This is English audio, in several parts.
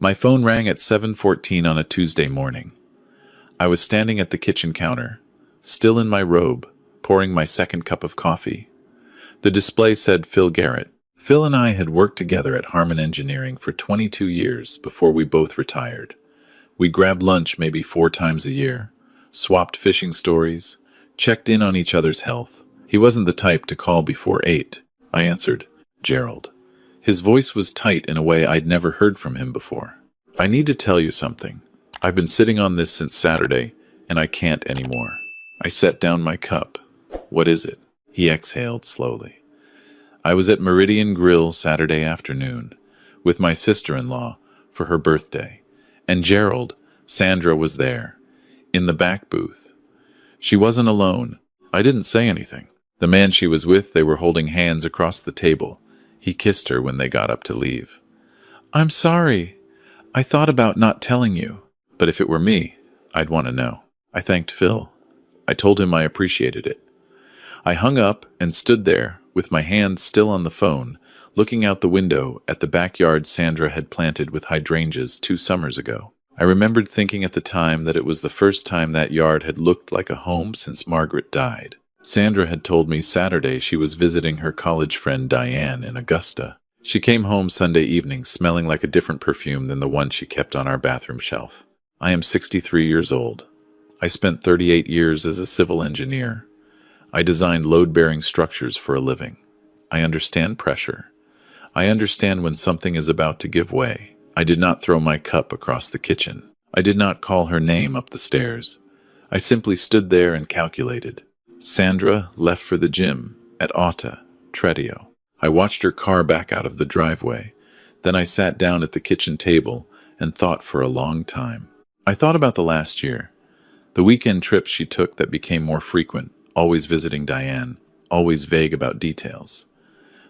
My phone rang at 7:14 on a Tuesday morning. I was standing at the kitchen counter, still in my robe, pouring my second cup of coffee. The display said Phil Garrett. Phil and I had worked together at Harmon Engineering for 22 years before we both retired. We grabbed lunch maybe 4 times a year, swapped fishing stories, checked in on each other's health. He wasn't the type to call before 8. I answered, "Gerald." His voice was tight in a way I'd never heard from him before. "I need to tell you something. I've been sitting on this since Saturday, and I can't anymore." I set down my cup. "What is it?" He exhaled slowly. "I was at Meridian Grill Saturday afternoon with my sister-in-law for her birthday, and Gerald, Sandra, was there, in the back booth. She wasn't alone. I didn't say anything. The man she was with, they were holding hands across the table. He kissed her when they got up to leave. "I'm sorry. I thought about not telling you. But if it were me, I'd want to know." I thanked Phil. I told him I appreciated it. I hung up and stood there, with my hand still on the phone, looking out the window at the backyard Sandra had planted with hydrangeas 2 summers ago. I remembered thinking at the time that it was the first time that yard had looked like a home since Margaret died. Sandra had told me Saturday she was visiting her college friend Diane in Augusta. She came home Sunday evening smelling like a different perfume than the one she kept on our bathroom shelf. I am 63 years old. I spent 38 years as a civil engineer. I designed load-bearing structures for a living. I understand pressure. I understand when something is about to give way. I did not throw my cup across the kitchen. I did not call her name up the stairs. I simply stood there and calculated. Sandra left for the gym at Auta, Tredio. I watched her car back out of the driveway. Then I sat down at the kitchen table and thought for a long time. I thought about the last year, the weekend trips she took that became more frequent, always visiting Diane, always vague about details.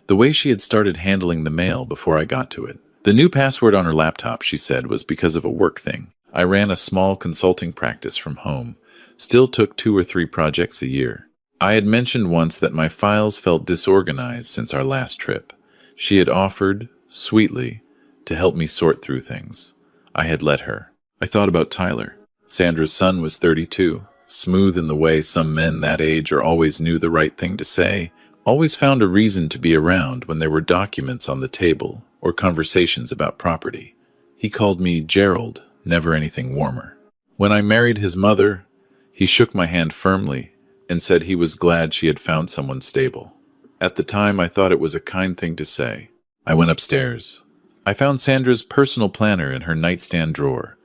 The way she had started handling the mail before I got to it. The new password on her laptop, she said, was because of a work thing. I ran a small consulting practice from home, still took 2 or 3 projects a year. I had mentioned once that my files felt disorganized since our last trip. She had offered, sweetly, to help me sort through things. I had let her. I thought about Tyler. Sandra's son was 32, smooth in the way some men that age always knew the right thing to say, always found a reason to be around when there were documents on the table or conversations about property. He called me Gerald, never anything warmer. When I married his mother, he shook my hand firmly and said he was glad she had found someone stable. At the time, I thought it was a kind thing to say. I went upstairs. I found Sandra's personal planner in her nightstand drawer,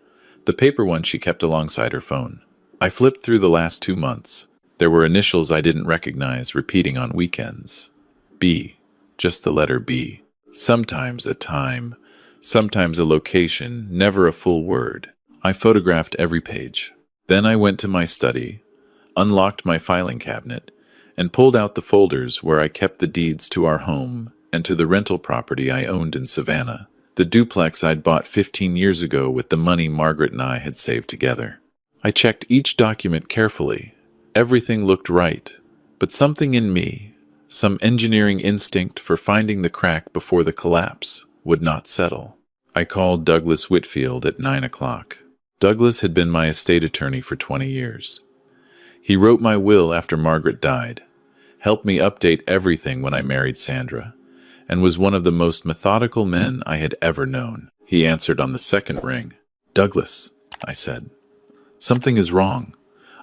the paper one she kept alongside her phone. I flipped through the last 2 months. There were initials I didn't recognize repeating on weekends. B, just the letter B. Sometimes a time, sometimes a location, never a full word. I photographed every page. Then I went to my study, unlocked my filing cabinet, and pulled out the folders where I kept the deeds to our home and to the rental property I owned in Savannah, the duplex I'd bought 15 years ago with the money Margaret and I had saved together. I checked each document carefully. Everything looked right, but something in me, some engineering instinct for finding the crack before the collapse, would not settle. I called Douglas Whitfield at 9 o'clock. Douglas had been my estate attorney for 20 years. He wrote my will after Margaret died, helped me update everything when I married Sandra, and was one of the most methodical men I had ever known. He answered on the second ring. "Douglas," I said, "something is wrong.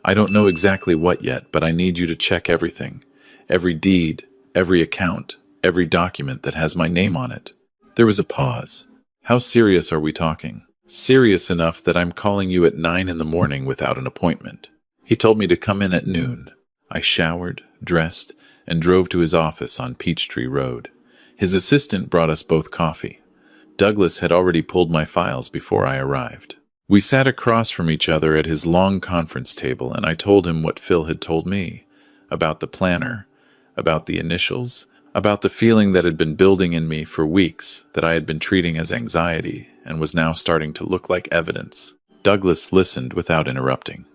I don't know exactly what yet, but I need you to check everything. Every deed, every account, every document that has my name on it." There was a pause. "How serious are we talking?" "Serious enough that I'm calling you at 9 in the morning without an appointment." He told me to come in at noon. I showered, dressed, and drove to his office on Peachtree Road. His assistant brought us both coffee. Douglas had already pulled my files before I arrived. We sat across from each other at his long conference table, and I told him what Phil had told me, about the planner, about the initials, about the feeling that had been building in me for weeks that I had been treating as anxiety and was now starting to look like evidence. Douglas listened without interrupting.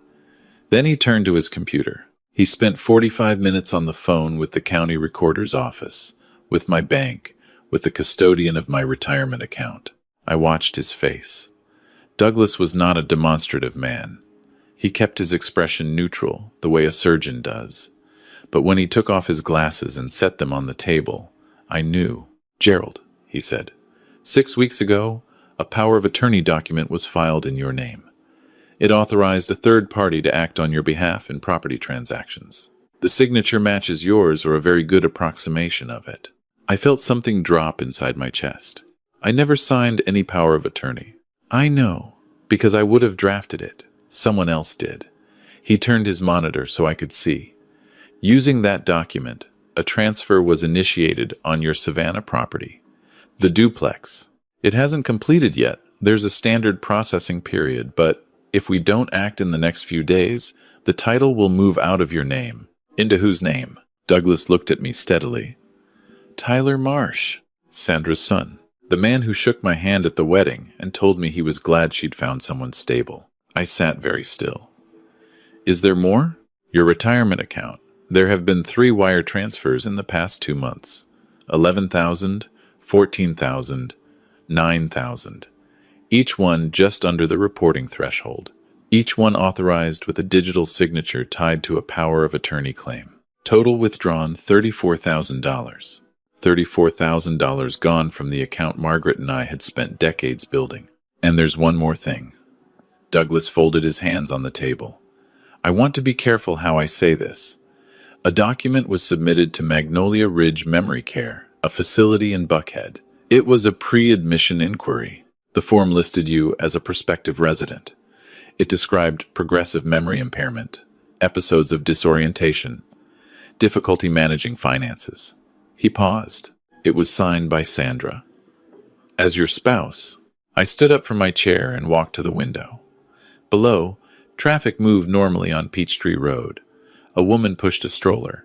Then he turned to his computer. He spent 45 minutes on the phone with the county recorder's office, with my bank, with the custodian of my retirement account. I watched his face. Douglas was not a demonstrative man. He kept his expression neutral, the way a surgeon does. But when he took off his glasses and set them on the table, I knew. "Gerald," he said, "6 weeks ago, a power of attorney document was filed in your name. It authorized a third party to act on your behalf in property transactions. The signature matches yours, or a very good approximation of it." I felt something drop inside my chest. I never signed any power of attorney. "I know, because I would have drafted it. Someone else did." He turned his monitor so I could see. "Using that document, a transfer was initiated on your Savannah property, the duplex. It hasn't completed yet. There's a standard processing period, but if we don't act in the next few days, the title will move out of your name." "Into whose name?" Douglas looked at me steadily. "Tyler Marsh, Sandra's son. The man who shook my hand at the wedding and told me he was glad she'd found someone stable." I sat very still. "Is there more?" "Your retirement account. There have been 3 wire transfers in the past 2 months. 11,000, 14,000, 9,000. Each one just under the reporting threshold. Each one authorized with a digital signature tied to a power of attorney claim. Total withdrawn $34,000. $34,000 gone from the account Margaret and I had spent decades building. And there's one more thing." Douglas folded his hands on the table. "I want to be careful how I say this. A document was submitted to Magnolia Ridge Memory Care, a facility in Buckhead. It was a pre-admission inquiry. The form listed you as a prospective resident. It described progressive memory impairment, episodes of disorientation, difficulty managing finances." He paused. "It was signed by Sandra. As your spouse." I stood up from my chair and walked to the window. Below, traffic moved normally on Peachtree Road. A woman pushed a stroller.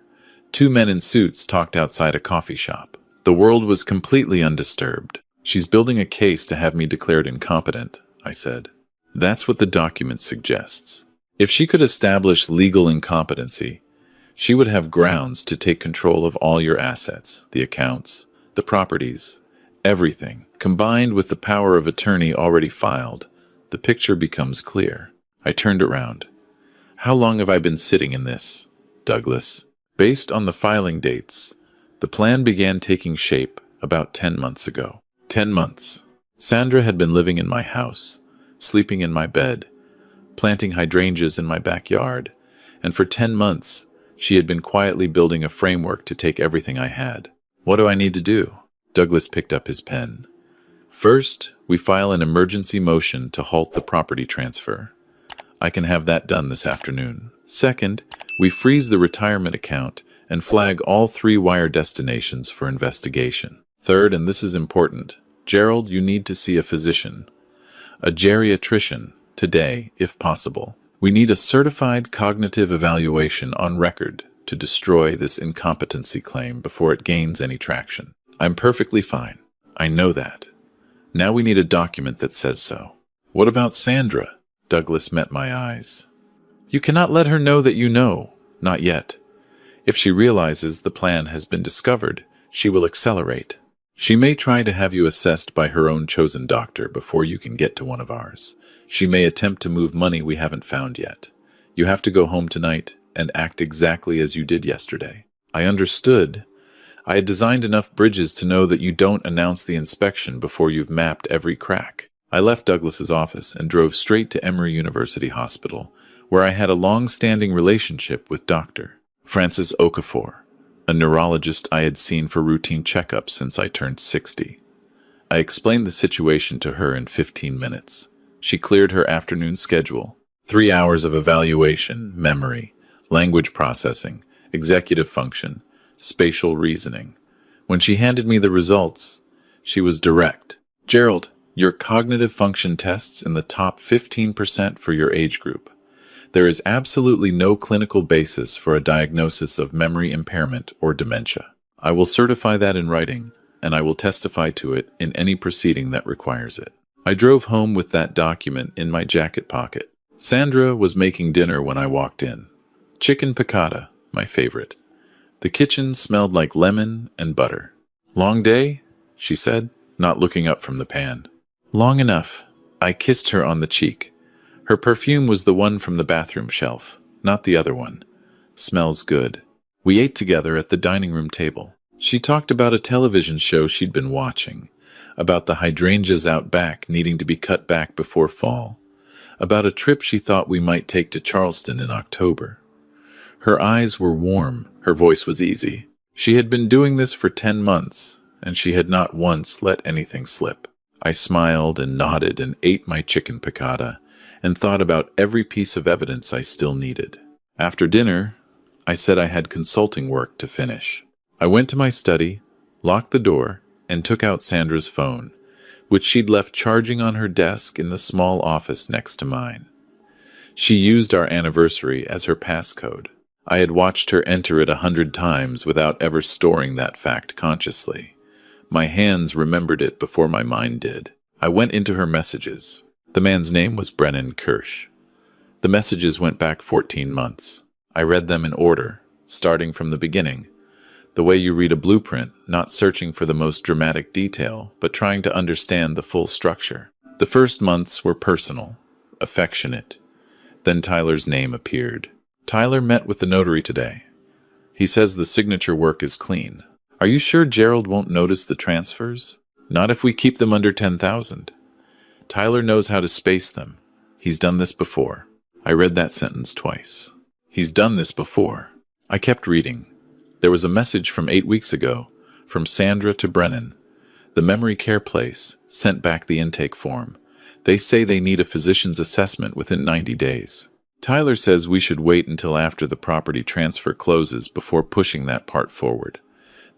2 men in suits talked outside a coffee shop. The world was completely undisturbed. "She's building a case to have me declared incompetent," I said. "That's what the document suggests. If she could establish legal incompetency, she would have grounds to take control of all your assets, the accounts, the properties, everything. Combined with the power of attorney already filed, the picture becomes clear." I turned around. "How long have I been sitting in this, Douglas?" "Based on the filing dates, the plan began taking shape about 10 months ago." 10 months. Sandra had been living in my house, sleeping in my bed, planting hydrangeas in my backyard, and for 10 months, she had been quietly building a framework to take everything I had. "What do I need to do?" Douglas picked up his pen. "First, we file an emergency motion to halt the property transfer. I can have that done this afternoon. Second, we freeze the retirement account and flag all 3 wire destinations for investigation. Third, and this is important, Gerald, you need to see a physician, a geriatrician, today, if possible. We need a certified cognitive evaluation on record to destroy this incompetency claim before it gains any traction." "I'm perfectly fine. I know that. Now we need a document that says so." "What about Sandra?" Douglas met my eyes. "You cannot let her know that you know. Not yet. If she realizes the plan has been discovered, she will accelerate. She may try to have you assessed by her own chosen doctor before you can get to one of ours. She may attempt to move money we haven't found yet. You have to go home tonight and act exactly as you did yesterday." I understood. I had designed enough bridges to know that you don't announce the inspection before you've mapped every crack. I left Douglas's office and drove straight to Emory University Hospital, where I had a long-standing relationship with Dr. Francis Okafor, a neurologist I had seen for routine checkups since I turned 60. I explained the situation to her in 15 minutes. She cleared her afternoon schedule. 3 hours of evaluation, memory, language processing, executive function, spatial reasoning. When she handed me the results, she was direct. "Gerald, your cognitive function tests in the top 15% for your age group. There is absolutely no clinical basis for a diagnosis of memory impairment or dementia. I will certify that in writing, and I will testify to it in any proceeding that requires it." I drove home with that document in my jacket pocket. Sandra was making dinner when I walked in. Chicken piccata, my favorite. The kitchen smelled like lemon and butter. "Long day?" she said, not looking up from the pan. Long enough. I kissed her on the cheek. Her perfume was the one from the bathroom shelf, not the other one. Smells good. We ate together at the dining room table. She talked about a television show she'd been watching, about the hydrangeas out back needing to be cut back before fall, about a trip she thought we might take to Charleston in October. Her eyes were warm, her voice was easy. She had been doing this for 10 months, and she had not once let anything slip. I smiled and nodded and ate my chicken piccata and thought about every piece of evidence I still needed. After dinner, I said I had consulting work to finish. I went to my study, locked the door, and took out Sandra's phone, which she'd left charging on her desk in the small office next to mine. She used our anniversary as her passcode. I had watched her enter it 100 times without ever storing that fact consciously. My hands remembered it before my mind did. I went into her messages. The man's name was Brennan Kirsch. The messages went back 14 months. I read them in order, starting from the beginning. The way you read a blueprint, not searching for the most dramatic detail, but trying to understand the full structure. The first months were personal, affectionate. Then Tyler's name appeared. Tyler met with the notary today. He says the signature work is clean. Are you sure Gerald won't notice the transfers? Not if we keep them under 10,000. Tyler knows how to space them. He's done this before. I read that sentence twice. He's done this before. I kept reading. There was a message from 8 weeks ago, from Sandra to Brennan. The memory care place sent back the intake form. They say they need a physician's assessment within 90 days. Tyler says we should wait until after the property transfer closes before pushing that part forward.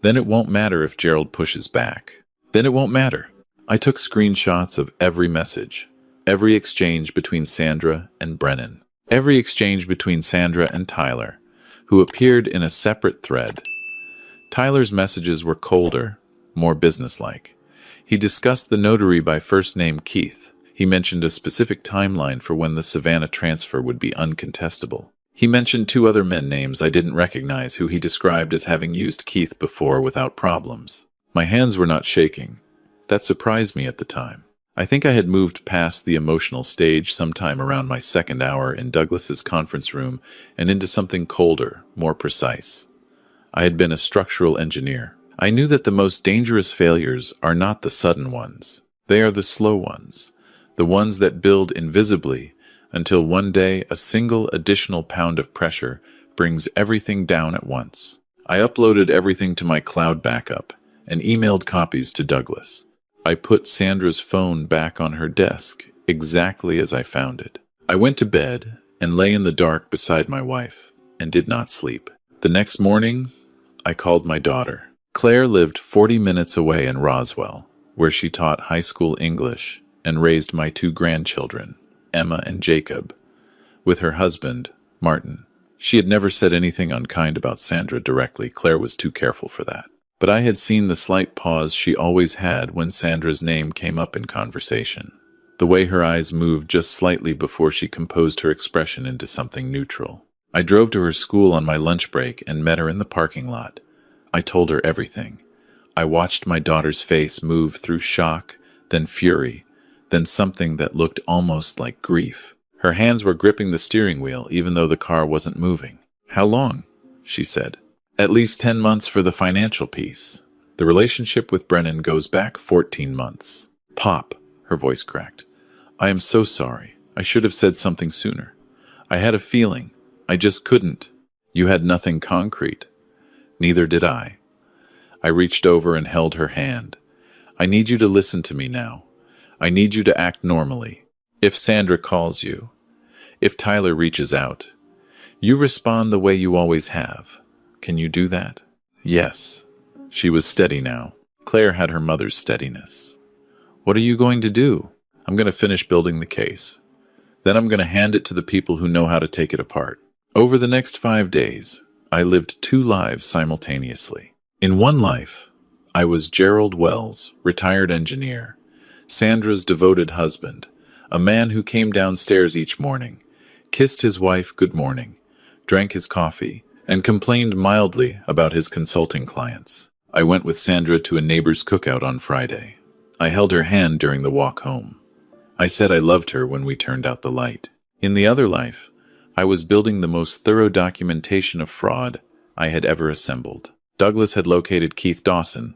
Then it won't matter if Gerald pushes back. Then it won't matter. I took screenshots of every message, every exchange between Sandra and Brennan, every exchange between Sandra and Tyler, who appeared in a separate thread. Tyler's messages were colder, more businesslike. He discussed the notary by first name Keith. He mentioned a specific timeline for when the Savannah transfer would be uncontestable. He mentioned 2 other men names I didn't recognize who he described as having used Keith before without problems. My hands were not shaking. That surprised me at the time. I think I had moved past the emotional stage sometime around my 2nd hour in Douglas's conference room and into something colder, more precise. I had been a structural engineer. I knew that the most dangerous failures are not the sudden ones. They are the slow ones, the ones that build invisibly until one day a single additional pound of pressure brings everything down at once. I uploaded everything to my cloud backup and emailed copies to Douglas. I put Sandra's phone back on her desk, exactly as I found it. I went to bed and lay in the dark beside my wife, and did not sleep. The next morning, I called my daughter. Claire lived 40 minutes away in Roswell, where she taught high school English and raised my 2 grandchildren, Emma and Jacob, with her husband, Martin. She had never said anything unkind about Sandra directly. Claire was too careful for that. But I had seen the slight pause she always had when Sandra's name came up in conversation. The way her eyes moved just slightly before she composed her expression into something neutral. I drove to her school on my lunch break and met her in the parking lot. I told her everything. I watched my daughter's face move through shock, then fury, then something that looked almost like grief. Her hands were gripping the steering wheel even though the car wasn't moving. "How long?" she said. "At least 10 months for the financial piece. The relationship with Brennan goes back 14 months. Pop," her voice cracked. "I am so sorry. I should have said something sooner. I had a feeling. I just couldn't. You had nothing concrete. Neither did I." I reached over and held her hand. "I need you to listen to me now. I need you to act normally. If Sandra calls you, if Tyler reaches out, you respond the way you always have. Can you do that?" Yes. She was steady now. Claire had her mother's steadiness. "What are you going to do?" "I'm going to finish building the case. Then I'm going to hand it to the people who know how to take it apart." Over the next 5 days, I lived 2 lives simultaneously. In one life, I was Gerald Wells, retired engineer, Sandra's devoted husband, a man who came downstairs each morning, kissed his wife good morning, drank his coffee, and complained mildly about his consulting clients. I went with Sandra to a neighbor's cookout on Friday. I held her hand during the walk home. I said I loved her when we turned out the light. In the other life, I was building the most thorough documentation of fraud I had ever assembled. Douglas had located Keith Dawson,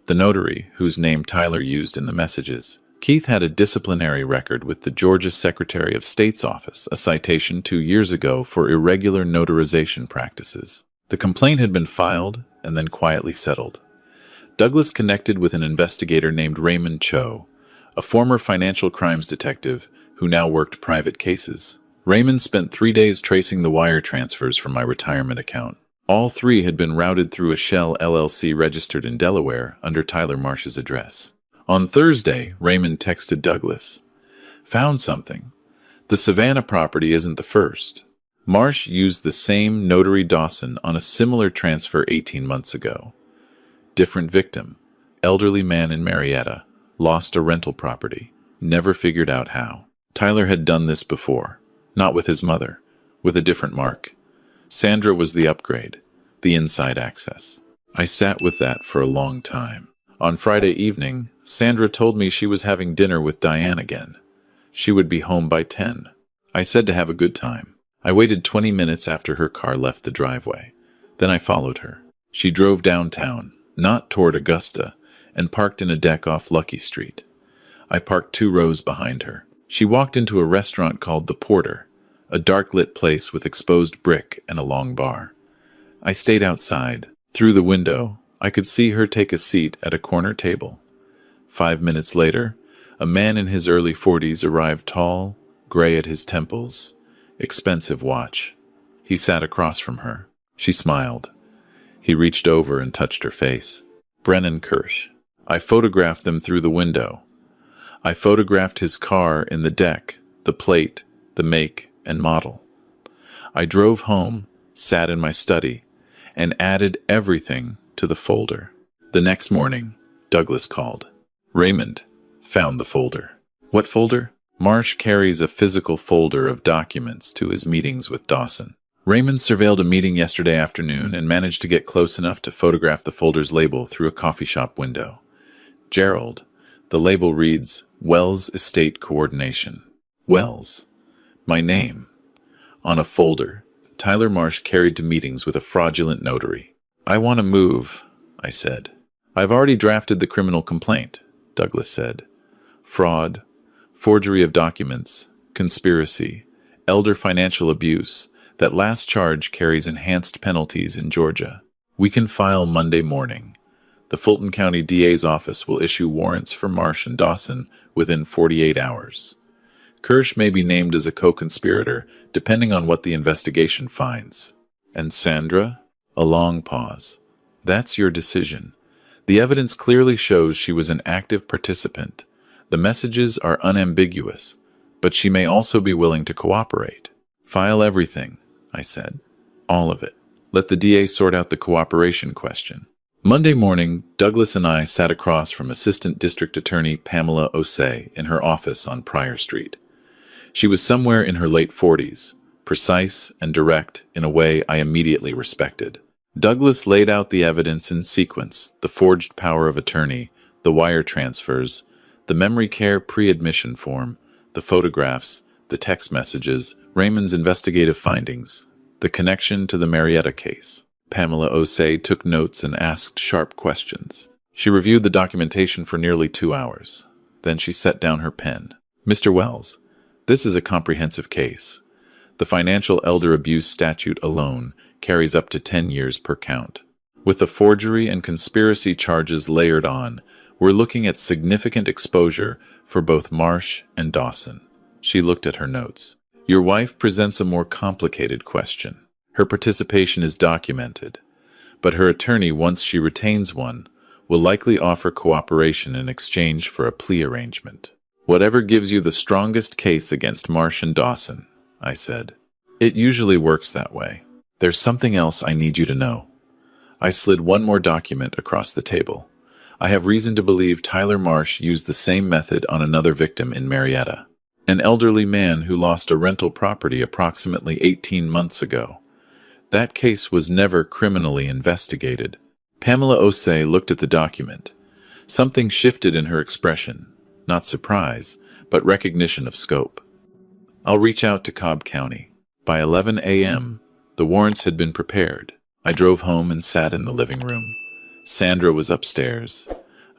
the notary whose name Tyler used in the messages. Keith had a disciplinary record with the Georgia Secretary of State's office, a citation 2 years ago for irregular notarization practices. The complaint had been filed and then quietly settled. Douglas connected with an investigator named Raymond Cho, a former financial crimes detective who now worked private cases. Raymond spent 3 days tracing the wire transfers from my retirement account. All 3 had been routed through a Shell LLC registered in Delaware under Tyler Marsh's address. On Thursday, Raymond texted Douglas, "Found something. The Savannah property isn't the first. Marsh used the same notary Dawson on a similar transfer 18 months ago. Different victim, elderly man in Marietta, lost a rental property, never figured out how. Tyler had done this before, not with his mother, with a different mark. Sandra was the upgrade, the inside access. I sat with that for a long time. On Friday evening, Sandra told me she was having dinner with Diane again. She would be home by 10. I said to have a good time. I waited 20 minutes after her car left the driveway. Then I followed her. She drove downtown, not toward Augusta, and parked in a deck off Lucky Street. I parked 2 rows behind her. She walked into a restaurant called The Porter, a dark-lit place with exposed brick and a long bar. I stayed outside. Through the window, I could see her take a seat at a corner table. 5 minutes later, a man in his early 40s arrived, tall, gray at his temples, expensive watch. He sat across from her. She smiled. He reached over and touched her face. Brennan Kirsch. I photographed them through the window. I photographed his car in the deck, the plate, the make and model. I drove home, sat in my study, and added everything to the folder. The next morning, Douglas called. Raymond found the folder. What folder? Marsh carries a physical folder of documents to his meetings with Dawson. Raymond surveilled a meeting yesterday afternoon and managed to get close enough to photograph the folder's label through a coffee shop window. Gerald. The label reads, Wells Estate Coordination. Wells. My name. On a folder, Tyler Marsh carried to meetings with a fraudulent notary. I want to move, I said. I've already drafted the criminal complaint, Douglas said. Fraud, forgery of documents, conspiracy, elder financial abuse. That last charge carries enhanced penalties in Georgia. We can file Monday morning. The Fulton County DA's office will issue warrants for Marsh and Dawson within 48 hours. Kirsch may be named as a co-conspirator, depending on what the investigation finds. And Sandra? A long pause. That's your decision. The evidence clearly shows she was an active participant. The messages are unambiguous, but she may also be willing to cooperate. File everything, I said. All of it. Let the DA sort out the cooperation question. Monday morning, Douglas and I sat across from Assistant District Attorney Pamela Osei in her office on Pryor Street. She was somewhere in her late 40s, precise and direct in a way I immediately respected. Douglas laid out the evidence in sequence: the forged power of attorney, the wire transfers, the memory care pre-admission form, the photographs, the text messages, Raymond's investigative findings, the connection to the Marietta case. Pamela Osei took notes and asked sharp questions. She reviewed the documentation for nearly 2 hours. Then she set down her pen. Mr. Wells, this is a comprehensive case. The financial elder abuse statute alone carries up to 10 years per count. With the forgery and conspiracy charges layered on, we're looking at significant exposure for both Marsh and Dawson. She looked at her notes. Your wife presents a more complicated question. Her participation is documented, but her attorney, once she retains one, will likely offer cooperation in exchange for a plea arrangement. Whatever gives you the strongest case against Marsh and Dawson, I said. It usually works that way. There's something else I need you to know. I slid one more document across the table. I have reason to believe Tyler Marsh used the same method on another victim in Marietta, an elderly man who lost a rental property approximately 18 months ago. That case was never criminally investigated. Pamela Osei looked at the document. Something shifted in her expression, not surprise, but recognition of scope. I'll reach out to Cobb County. By 11 a.m., the warrants had been prepared. I drove home and sat in the living room. Sandra was upstairs.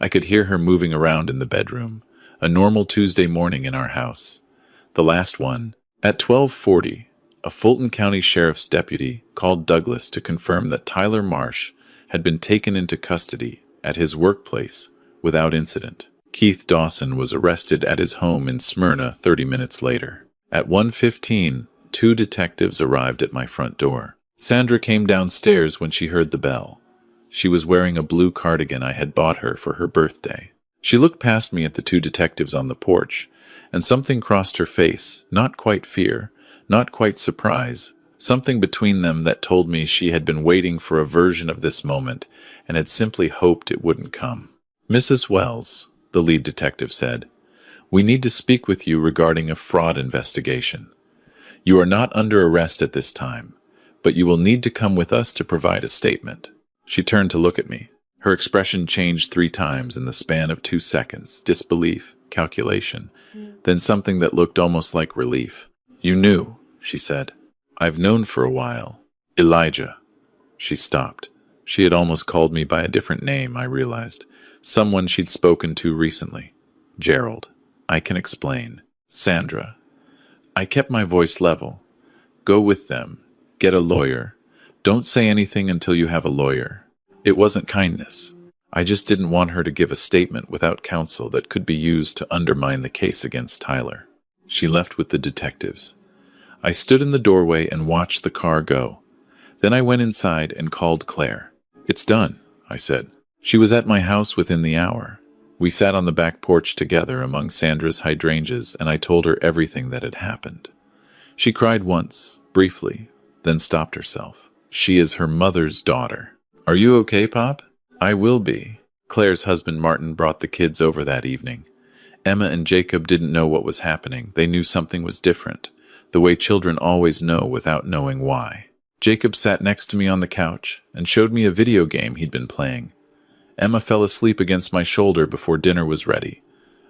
I could hear her moving around in the bedroom, a normal Tuesday morning in our house. The last one. At 12:40, a Fulton County Sheriff's deputy called Douglas to confirm that Tyler Marsh had been taken into custody at his workplace without incident. Keith Dawson was arrested at his home in Smyrna 30 minutes later. At 1:15, 2 detectives arrived at my front door. Sandra came downstairs when she heard the bell. She was wearing a blue cardigan I had bought her for her birthday. She looked past me at the 2 detectives on the porch, and something crossed her face, not quite fear, not quite surprise, something between them that told me she had been waiting for a version of this moment and had simply hoped it wouldn't come. "Mrs. Wells," the lead detective said, "we need to speak with you regarding a fraud investigation. You are not under arrest at this time, but you will need to come with us to provide a statement." She turned to look at me. Her expression changed 3 times in the span of 2 seconds: disbelief, calculation, then something that looked almost like relief. "You knew," she said. "I've known for a while. Elijah." She stopped. She had almost called me by a different name, I realized. Someone she'd spoken to recently. "Gerald. I can explain." "Sandra." I kept my voice level. "Go with them. Get a lawyer. Don't say anything until you have a lawyer." It wasn't kindness. I just didn't want her to give a statement without counsel that could be used to undermine the case against Tyler. She left with the detectives. I stood in the doorway and watched the car go. Then I went inside and called Claire. "It's done," I said. She was at my house within the hour. We sat on the back porch together among Sandra's hydrangeas, and I told her everything that had happened. She cried once, briefly, then stopped herself. She is her mother's daughter. "Are you okay, Pop?" "I will be." Claire's husband Martin brought the kids over that evening. Emma and Jacob didn't know what was happening. They knew something was different, the way children always know without knowing why. Jacob sat next to me on the couch and showed me a video game he'd been playing. Emma fell asleep against my shoulder before dinner was ready.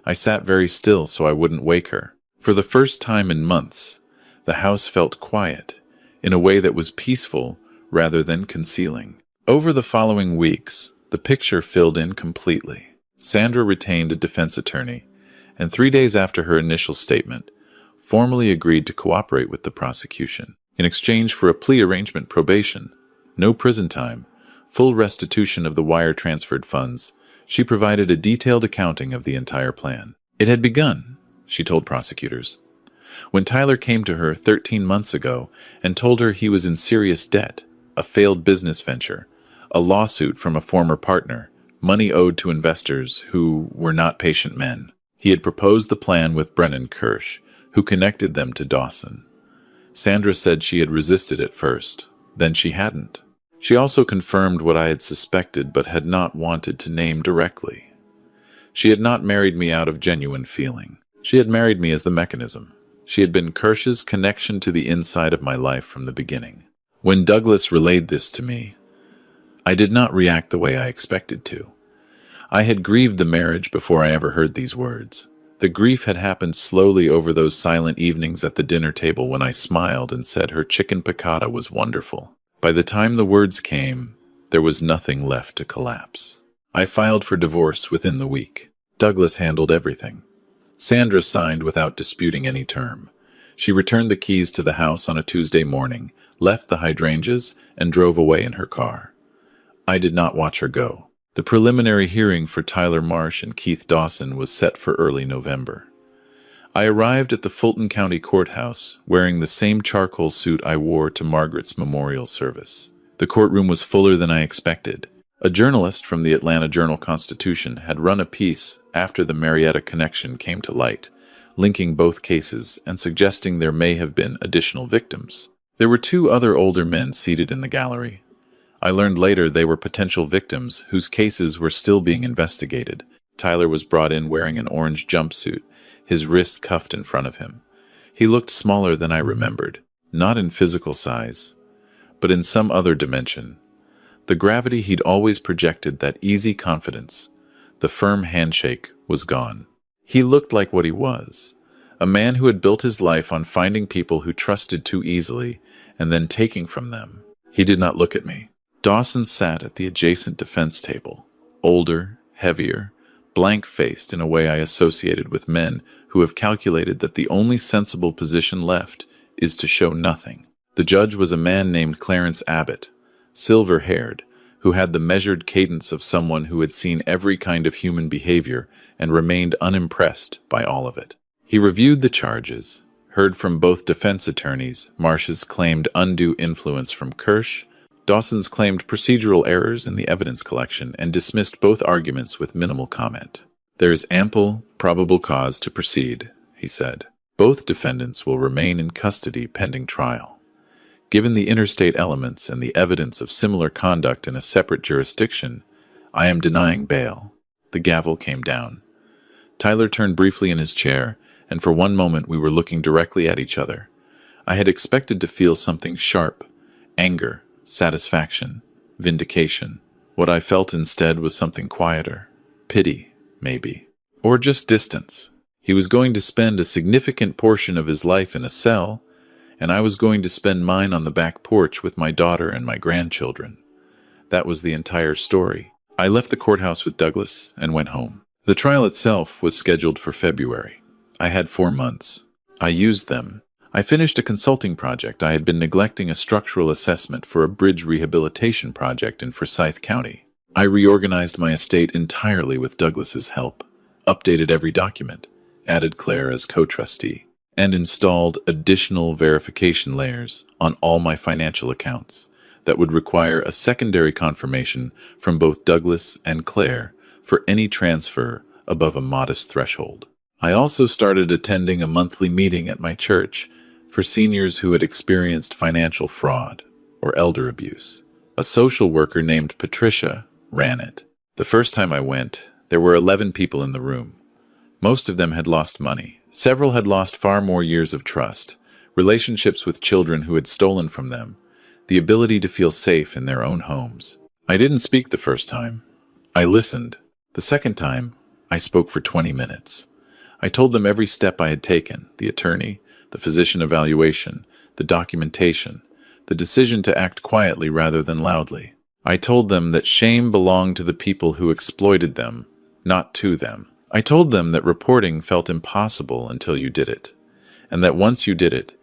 I sat very still so I wouldn't wake her. For the first time in months, the house felt quiet, in a way that was peaceful rather than concealing. Over the following weeks, the picture filled in completely. Sandra retained a defense attorney, and 3 days after her initial statement, formally agreed to cooperate with the prosecution. In exchange for a plea arrangement probation, no prison time, full restitution of the wire-transferred funds, she provided a detailed accounting of the entire plan. It had begun, she told prosecutors, when Tyler came to her 13 months ago and told her he was in serious debt, a failed business venture, a lawsuit from a former partner, money owed to investors who were not patient men. He had proposed the plan with Brennan Kirsch, who connected them to Dawson. Sandra said she had resisted at first, then she hadn't. She also confirmed what I had suspected but had not wanted to name directly. She had not married me out of genuine feeling. She had married me as the mechanism. She had been Kirsch's connection to the inside of my life from the beginning. When Douglas relayed this to me, I did not react the way I expected to. I had grieved the marriage before I ever heard these words. The grief had happened slowly over those silent evenings at the dinner table when I smiled and said her chicken piccata was wonderful. By the time the words came, there was nothing left to collapse. I filed for divorce within the week. Douglas handled everything. Sandra signed without disputing any term. She returned the keys to the house on a Tuesday morning, left the hydrangeas, and drove away in her car. I did not watch her go. The preliminary hearing for Tyler Marsh and Keith Dawson was set for early November. I arrived at the Fulton County Courthouse wearing the same charcoal suit I wore to Margaret's memorial service. The courtroom was fuller than I expected. A journalist from the Atlanta Journal-Constitution had run a piece after the Marietta connection came to light, linking both cases and suggesting there may have been additional victims. There were 2 other older men seated in the gallery. I learned later they were potential victims whose cases were still being investigated. Tyler was brought in wearing an orange jumpsuit, his wrists cuffed in front of him. He looked smaller than I remembered, not in physical size, but in some other dimension. The gravity he'd always projected, that easy confidence, The firm handshake was gone. He looked like what he was, a man who had built his life on finding people who trusted too easily and then taking from them. He did not look at me. Dawson sat at the adjacent defense table, older, heavier, blank-faced in a way I associated with men who have calculated that the only sensible position left is to show nothing. The judge was a man named Clarence Abbott, silver-haired, who had the measured cadence of someone who had seen every kind of human behavior and remained unimpressed by all of it. He reviewed the charges, heard from both defense attorneys Marsh's claimed undue influence from Kirsch, Dawson's claimed procedural errors in the evidence collection, and dismissed both arguments with minimal comment. "There is ample, probable cause to proceed," he said. "Both defendants will remain in custody pending trial. Given the interstate elements and the evidence of similar conduct in a separate jurisdiction, I am denying bail." The gavel came down. Tyler turned briefly in his chair, and for one moment we were looking directly at each other. I had expected to feel something sharp, anger, satisfaction, vindication. What I felt instead was something quieter. Pity, maybe. Or just distance. He was going to spend a significant portion of his life in a cell, and I was going to spend mine on the back porch with my daughter and my grandchildren. That was the entire story. I left the courthouse with Douglas and went home. The trial itself was scheduled for February. I had 4 months. I used them. I finished a consulting project. I had been neglecting a structural assessment for a bridge rehabilitation project in Forsyth County. I reorganized my estate entirely with Douglas's help, updated every document, added Claire as co-trustee, and installed additional verification layers on all my financial accounts that would require a secondary confirmation from both Douglas and Claire for any transfer above a modest threshold. I also started attending a monthly meeting at my church for seniors who had experienced financial fraud or elder abuse. A social worker named Patricia ran it. The first time I went, there were 11 people in the room. Most of them had lost money. Several had lost far more years of trust, relationships with children who had stolen from them, the ability to feel safe in their own homes. I didn't speak the first time. I listened. The second time, I spoke for 20 minutes. I told them every step I had taken, the attorney, the physician evaluation, the documentation, the decision to act quietly rather than loudly. I told them that shame belonged to the people who exploited them, not to them. I told them that reporting felt impossible until you did it, and that once you did it,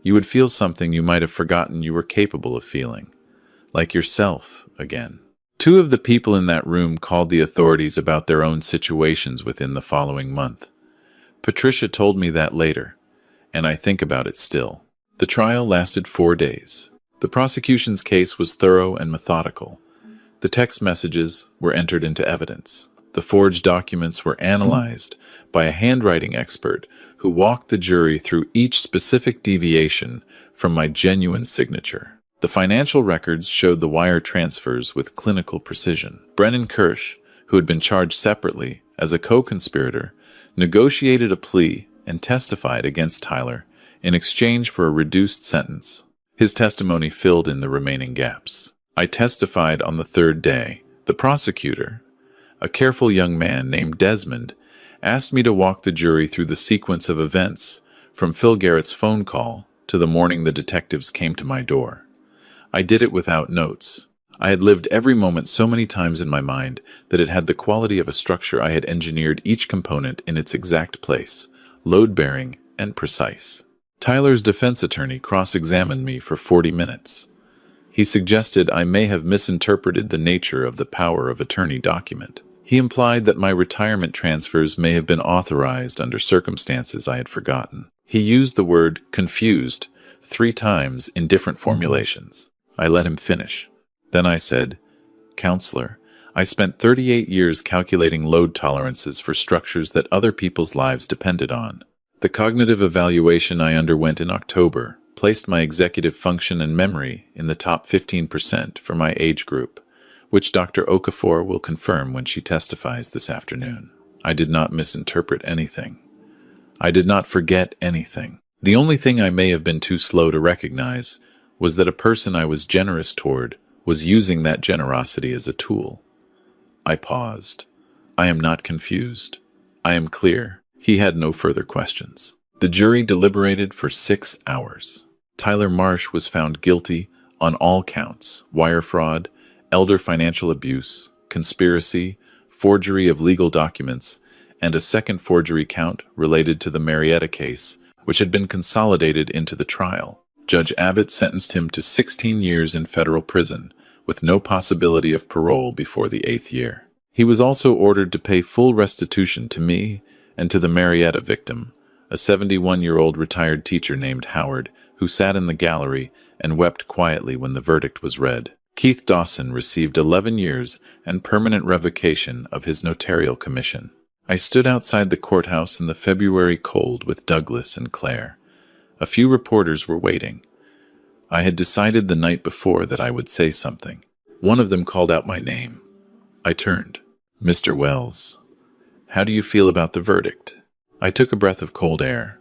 you would feel something you might have forgotten you were capable of feeling, like yourself again. 2 of the people in that room called the authorities about their own situations within the following month. Patricia told me that later, and I think about it still. The trial lasted 4 days. The prosecution's case was thorough and methodical. The text messages were entered into evidence. The forged documents were analyzed by a handwriting expert who walked the jury through each specific deviation from my genuine signature. The financial records showed the wire transfers with clinical precision. Brennan Kirsch, who had been charged separately as a co-conspirator, negotiated a plea and testified against Tyler in exchange for a reduced sentence. His testimony filled in the remaining gaps. I testified on the 3rd day. The prosecutor, a careful young man named Desmond, asked me to walk the jury through the sequence of events from Phil Garrett's phone call to the morning the detectives came to my door. I did it without notes. I had lived every moment so many times in my mind that it had the quality of a structure I had engineered each component in its exact place, load-bearing and precise. Tyler's defense attorney cross-examined me for 40 minutes. He suggested I may have misinterpreted the nature of the power of attorney document. He implied that my retirement transfers may have been authorized under circumstances I had forgotten. He used the word confused 3 times in different formulations. I let him finish. Then I said, "Counselor, I spent 38 years calculating load tolerances for structures that other people's lives depended on. The cognitive evaluation I underwent in October placed my executive function and memory in the top 15% for my age group, which Dr. Okafor will confirm when she testifies this afternoon. I did not misinterpret anything. I did not forget anything. The only thing I may have been too slow to recognize was that a person I was generous toward was using that generosity as a tool." I paused. I am not confused. I am clear. He had no further questions. The jury deliberated for 6 hours. Tyler Marsh was found guilty on all counts: wire fraud, elder financial abuse, conspiracy, forgery of legal documents, and a second forgery count related to the Marietta case, which had been consolidated into the trial. Judge Abbott sentenced him to 16 years in federal prison, with no possibility of parole before the 8th year. He was also ordered to pay full restitution to me and to the Marietta victim, a 71-year-old retired teacher named Howard, who sat in the gallery and wept quietly when the verdict was read. Keith Dawson received 11 years and permanent revocation of his notarial commission. I stood outside the courthouse in the February cold with Douglas and Claire. A few reporters were waiting. I had decided the night before that I would say something. One of them called out my name. I turned. "Mr. Wells, how do you feel about the verdict?" I took a breath of cold air.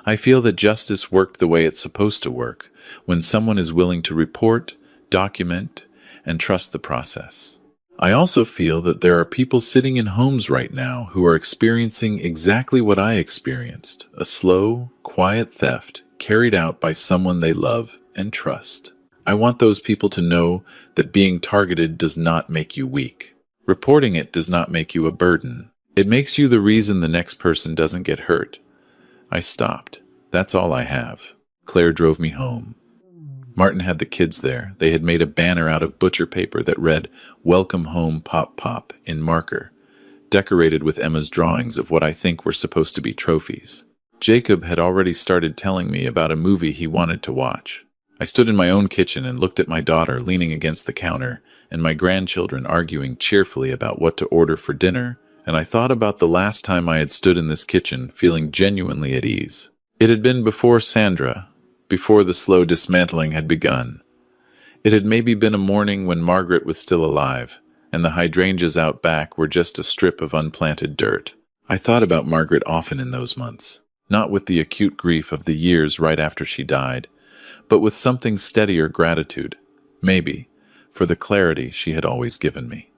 I feel that justice worked the way it's supposed to work, when someone is willing to report, document, and trust the process. I also feel that there are people sitting in homes right now who are experiencing exactly what I experienced: a slow, quiet theft carried out by someone they love and trust. I want those people to know that being targeted does not make you weak. Reporting it does not make you a burden. It makes you the reason the next person doesn't get hurt. I stopped. That's all I have. Claire drove me home. Martin had the kids there. They had made a banner out of butcher paper that read, "Welcome home, Pop Pop," in marker, decorated with Emma's drawings of what I think were supposed to be trophies. Jacob had already started telling me about a movie he wanted to watch. I stood in my own kitchen and looked at my daughter leaning against the counter and my grandchildren arguing cheerfully about what to order for dinner, and I thought about the last time I had stood in this kitchen feeling genuinely at ease. It had been before Sandra, before the slow dismantling had begun. It had maybe been a morning when Margaret was still alive, and the hydrangeas out back were just a strip of unplanted dirt. I thought about Margaret often in those months, not with the acute grief of the years right after she died, but with something steadier gratitude, maybe, for the clarity she had always given me.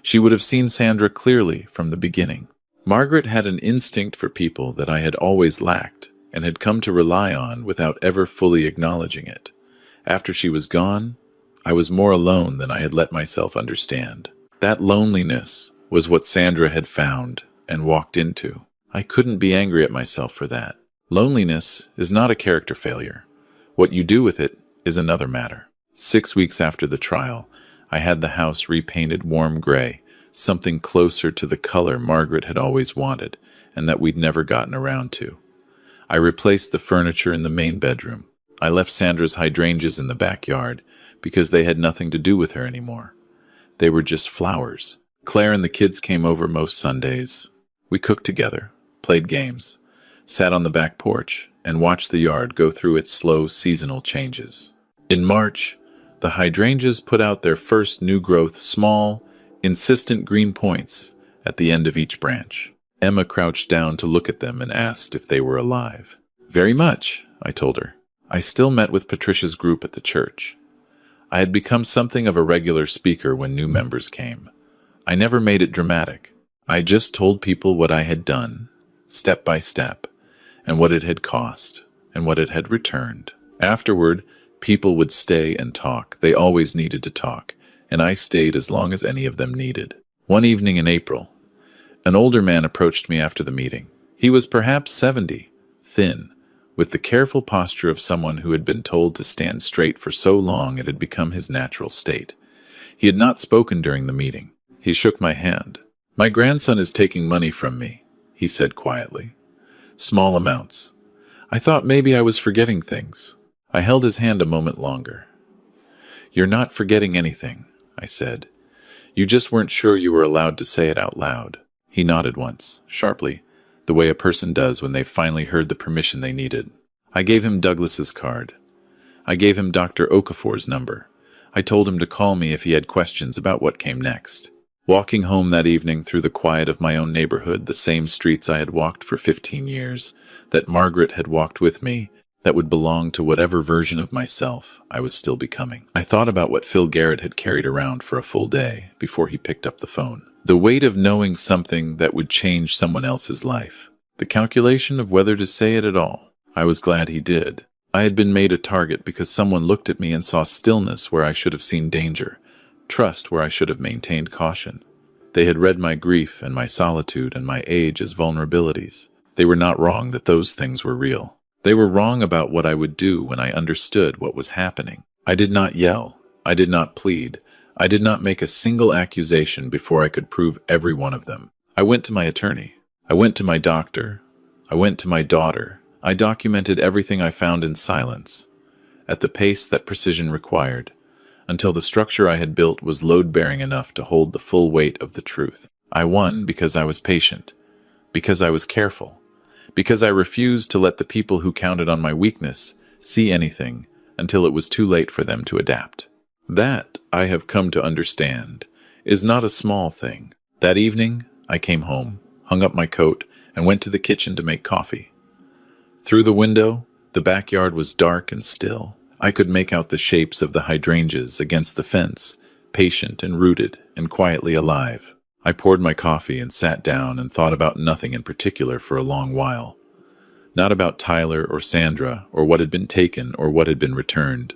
She would have seen Sandra clearly from the beginning. Margaret had an instinct for people that I had always lacked and had come to rely on without ever fully acknowledging it. After she was gone, I was more alone than I had let myself understand. That loneliness was what Sandra had found and walked into. I couldn't be angry at myself for that. Loneliness is not a character failure. What you do with it is another matter. 6 weeks after the trial, I had the house repainted warm gray, something closer to the color Margaret had always wanted and that we'd never gotten around to. I replaced the furniture in the main bedroom. I left Sandra's hydrangeas in the backyard because they had nothing to do with her anymore. They were just flowers. Claire and the kids came over most Sundays. We cooked together, played games, sat on the back porch, and watched the yard go through its slow seasonal changes. In March, the hydrangeas put out their first new growth, small, insistent green points at the end of each branch. Emma crouched down to look at them and asked if they were alive. "Very much," I told her. I still met with Patricia's group at the church. I had become something of a regular speaker when new members came. I never made it dramatic. I just told people what I had done, step by step, and what it had cost, and what it had returned. Afterward, people would stay and talk. They always needed to talk, and I stayed as long as any of them needed. One evening in April, an older man approached me after the meeting. He was perhaps 70, thin, with the careful posture of someone who had been told to stand straight for so long it had become his natural state. He had not spoken during the meeting. He shook my hand. "My grandson is taking money from me," he said quietly. "Small amounts. I thought maybe I was forgetting things." I held his hand a moment longer. "You're not forgetting anything," I said. "You just weren't sure you were allowed to say it out loud." He nodded once, sharply, the way a person does when they've finally heard the permission they needed. I gave him Douglas's card. I gave him Dr. Okafor's number. I told him to call me if he had questions about what came next. Walking home that evening through the quiet of my own neighborhood, the same streets I had walked for 15 years, that Margaret had walked with me, that would belong to whatever version of myself I was still becoming. I thought about what Phil Garrett had carried around for a full day before he picked up the phone. The weight of knowing something that would change someone else's life. The calculation of whether to say it at all. I was glad he did. I had been made a target because someone looked at me and saw stillness where I should have seen danger, trust where I should have maintained caution. They had read my grief and my solitude and my age as vulnerabilities. They were not wrong that those things were real. They were wrong about what I would do when I understood what was happening. I did not yell. I did not plead. I did not make a single accusation before I could prove every one of them. I went to my attorney. I went to my doctor. I went to my daughter. I documented everything I found in silence, at the pace that precision required, until the structure I had built was load-bearing enough to hold the full weight of the truth. I won because I was patient, because I was careful, because I refused to let the people who counted on my weakness see anything until it was too late for them to adapt. That, I have come to understand, is not a small thing. That evening, I came home, hung up my coat, and went to the kitchen to make coffee. Through the window, the backyard was dark and still. I could make out the shapes of the hydrangeas against the fence, patient and rooted and quietly alive. I poured my coffee and sat down and thought about nothing in particular for a long while. Not about Tyler or Sandra or what had been taken or what had been returned.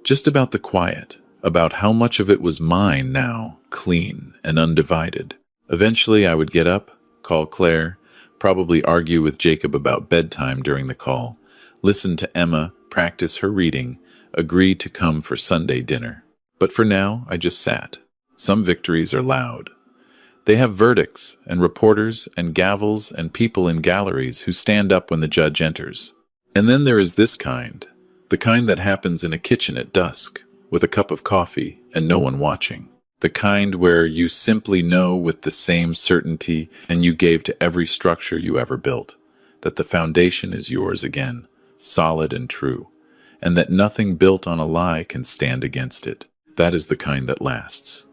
Just about the quiet, about how much of it was mine now, clean and undivided. Eventually I would get up, call Claire, probably argue with Jacob about bedtime during the call, listen to Emma, practice her reading, agree to come for Sunday dinner. But for now, I just sat. Some victories are loud. They have verdicts and reporters and gavels and people in galleries who stand up when the judge enters. And then there is this kind, the kind that happens in a kitchen at dusk, with a cup of coffee and no one watching. The kind where you simply know with the same certainty and you gave to every structure you ever built, that the foundation is yours again, solid and true, and that nothing built on a lie can stand against it. That is the kind that lasts.